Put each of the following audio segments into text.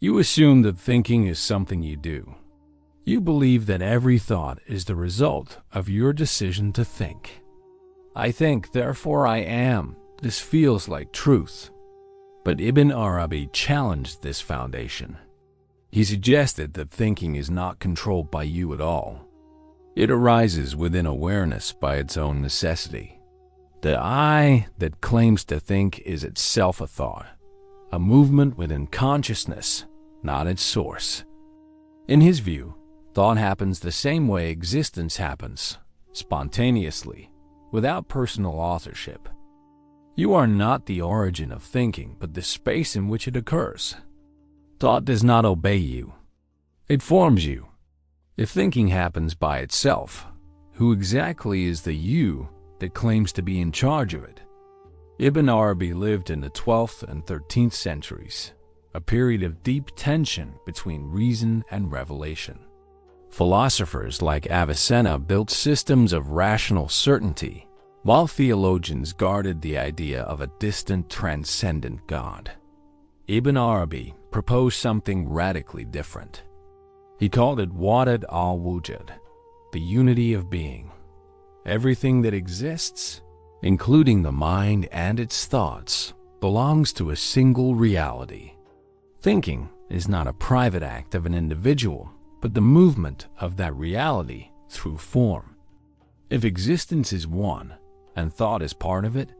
You assume that thinking is something you do. You believe that every thought is the result of your decision to think. I think, therefore I am. This feels like truth. But Ibn Arabi challenged this foundation. He suggested that thinking is not controlled by you at all. It arises within awareness by its own necessity. The I that claims to think is itself a thought, a movement within consciousness, not its source. In his view, thought happens the same way existence happens, spontaneously, without personal authorship. You are not the origin of thinking, but the space in which it occurs. Thought does not obey you. It forms you. If thinking happens by itself, who exactly is the you that claims to be in charge of it? Ibn Arabi lived in the 12th and 13th centuries, a period of deep tension between reason and revelation. Philosophers like Avicenna built systems of rational certainty, while theologians guarded the idea of a distant, transcendent God. Ibn Arabi proposed something radically different. He called it Wahdat al-Wujud, the unity of being. Everything that exists, including the mind and its thoughts, belongs to a single reality. Thinking is not a private act of an individual, but the movement of that reality through form. If existence is one, and thought is part of it,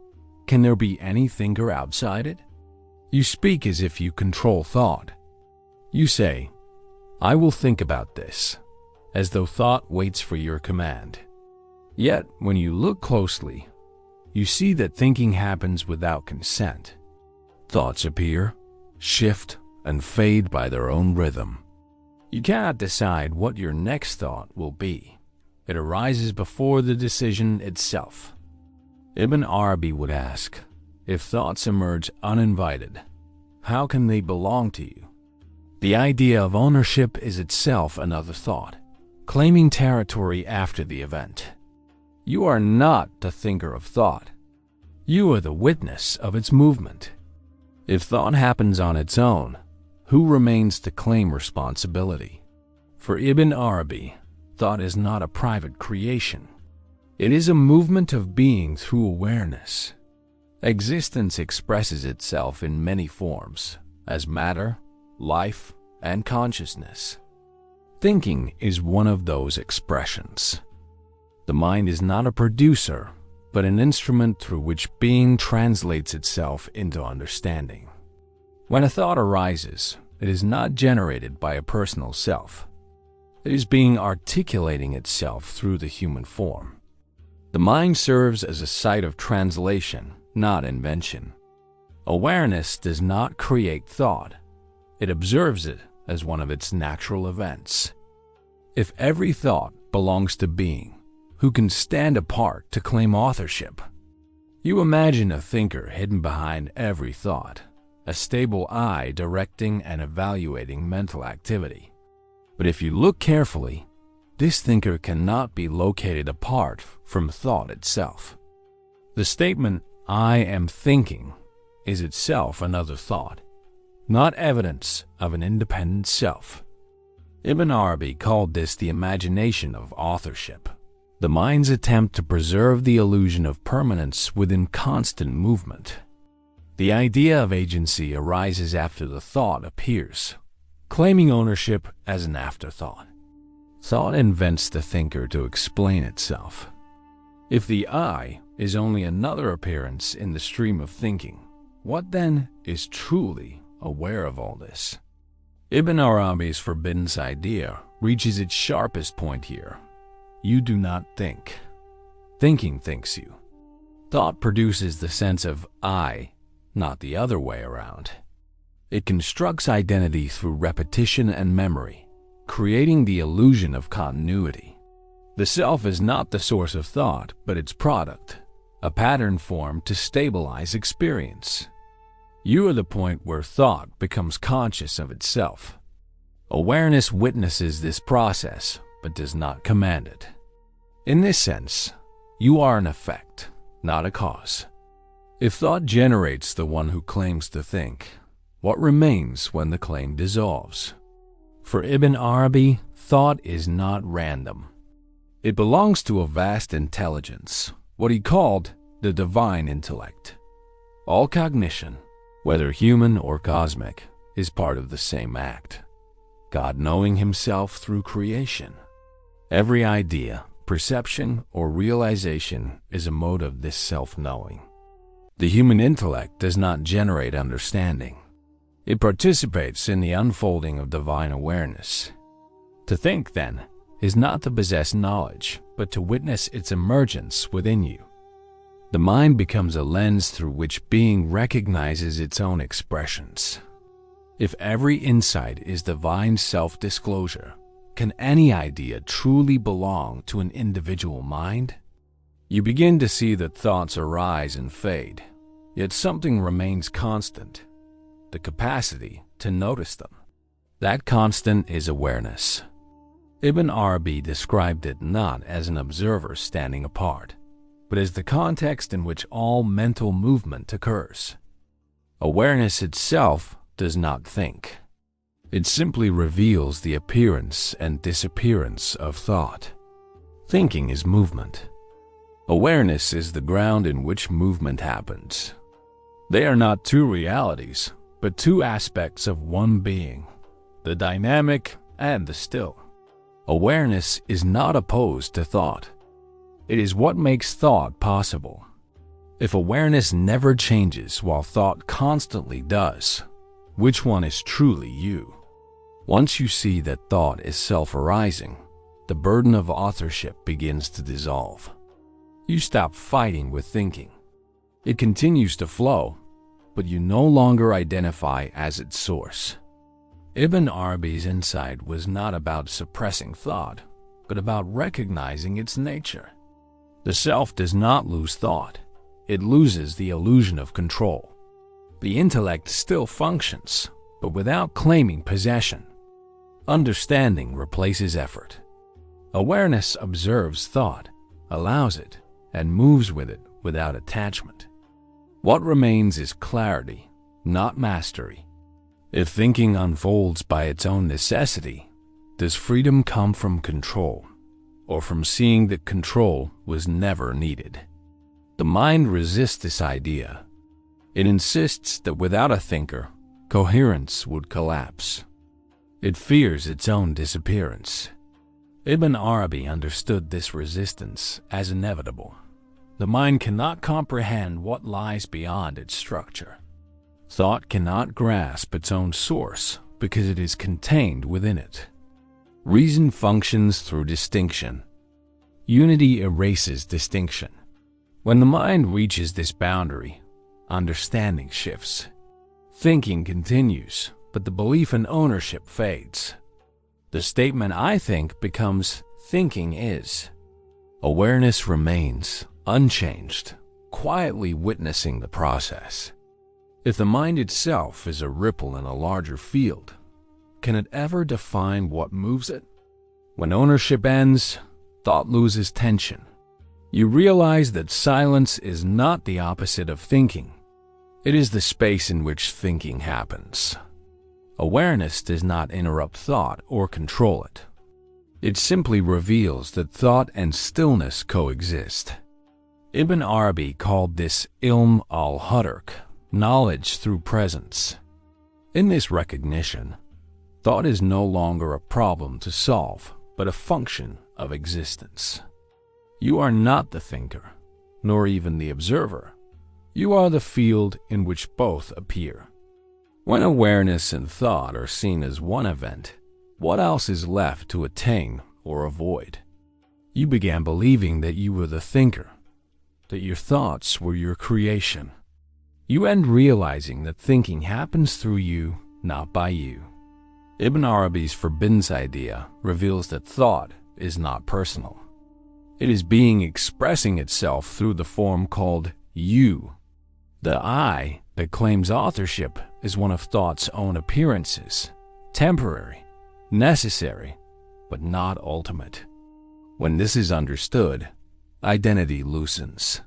can there be any thinker outside it? You speak as if you control thought. You say, I will think about this, as though thought waits for your command. Yet, when you look closely, you see that thinking happens without consent. Thoughts appear, shift, and fade by their own rhythm. You cannot decide what your next thought will be. It arises before the decision itself. Ibn Arabi would ask, if thoughts emerge uninvited, how can they belong to you? The idea of ownership is itself another thought, claiming territory after the event. You are not the thinker of thought. You are the witness of its movement. If thought happens on its own, who remains to claim responsibility? For Ibn Arabi, thought is not a private creation. It is a movement of being through awareness. Existence expresses itself in many forms, as matter, life, and consciousness. Thinking is one of those expressions. The mind is not a producer, but an instrument through which being translates itself into understanding. When a thought arises, it is not generated by a personal self. It is being articulating itself through the human form. The mind serves as a site of translation, not invention. Awareness does not create thought. It observes it as one of its natural events. If every thought belongs to being, who can stand apart to claim authorship? You imagine a thinker hidden behind every thought, a stable eye directing and evaluating mental activity. But if you look carefully, this thinker cannot be located apart from thought itself. The statement, I am thinking, is itself another thought, not evidence of an independent self. Ibn Arabi called this the imagination of authorship, the mind's attempt to preserve the illusion of permanence within constant movement. The idea of agency arises after the thought appears, claiming ownership as an afterthought. Thought invents the thinker to explain itself. If the I is only another appearance in the stream of thinking, what then is truly aware of all this? Ibn Arabi's forbidden idea reaches its sharpest point here. You do not think. Thinking thinks you. Thought produces the sense of I, not the other way around. It constructs identity through repetition and memory, creating the illusion of continuity. The self is not the source of thought, but its product, a pattern formed to stabilize experience. You are the point where thought becomes conscious of itself. Awareness witnesses this process, but does not command it. In this sense, you are an effect, not a cause. If thought generates the one who claims to think, What remains when the claim dissolves? For Ibn Arabi, thought is not random. It belongs to a vast intelligence, what he called the Divine Intellect. All cognition, whether human or cosmic, is part of the same act, God knowing himself through creation. Every idea, perception, or realization is a mode of this self-knowing. The human intellect does not generate understanding. It participates in the unfolding of divine awareness. To think, then, is not to possess knowledge, but to witness its emergence within you. The mind becomes a lens through which being recognizes its own expressions. If every insight is divine self-disclosure, can any idea truly belong to an individual mind? You begin to see that thoughts arise and fade, yet something remains constant: the capacity to notice them. That constant is awareness. Ibn Arabi described it not as an observer standing apart, but as the context in which all mental movement occurs. Awareness itself does not think. It simply reveals the appearance and disappearance of thought. Thinking is movement. Awareness is the ground in which movement happens. They are not two realities, but two aspects of one being, the dynamic and the still. Awareness is not opposed to thought. It is what makes thought possible. If awareness never changes while thought constantly does, which one is truly you? Once you see that thought is self-arising, the burden of authorship begins to dissolve. You stop fighting with thinking. It continues to flow, but you no longer identify as its source. Ibn Arabi's insight was not about suppressing thought, but about recognizing its nature. The self does not lose thought. It loses the illusion of control. The intellect still functions, but without claiming possession. Understanding replaces effort. Awareness observes thought, allows it, and moves with it without attachment. What remains is clarity, not mastery. If thinking unfolds by its own necessity, does freedom come from control, or from seeing that control was never needed? The mind resists this idea. It insists that without a thinker, coherence would collapse. It fears its own disappearance. Ibn Arabi understood this resistance as inevitable. The mind cannot comprehend what lies beyond its structure. Thought cannot grasp its own source because it is contained within it. Reason functions through distinction. Unity erases distinction. When the mind reaches this boundary, understanding shifts. Thinking continues, but the belief in ownership fades. The statement "I think" becomes "thinking is." Awareness remains unchanged, quietly witnessing the process. If the mind itself is a ripple in a larger field, can it ever define what moves it? When ownership ends, thought loses tension. You realize that silence is not the opposite of thinking. It is the space in which thinking happens. Awareness does not interrupt thought or control it. It simply reveals that thought and stillness coexist. Ibn Arabi called this ilm al-hudark, knowledge through presence. In this recognition, thought is no longer a problem to solve, but a function of existence. You are not the thinker, nor even the observer. You are the field in which both appear. When awareness and thought are seen as one event, what else is left to attain or avoid? You began believing that you were the thinker, that your thoughts were your creation. You end realizing that thinking happens through you, not by you. Ibn Arabi's forbiddance idea reveals that thought is not personal. It is being expressing itself through the form called you. The I that claims authorship is one of thought's own appearances, temporary, necessary, but not ultimate. When this is understood, identity loosens.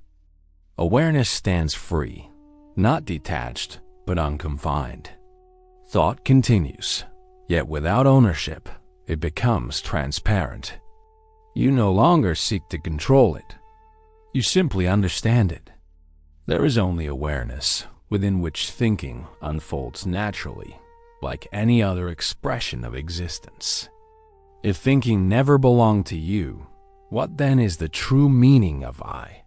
Awareness stands free, not detached, but unconfined. Thought continues, yet without ownership, it becomes transparent. You no longer seek to control it. You simply understand it. There is only awareness, within which thinking unfolds naturally, like any other expression of existence. If thinking never belonged to you, what then is the true meaning of I?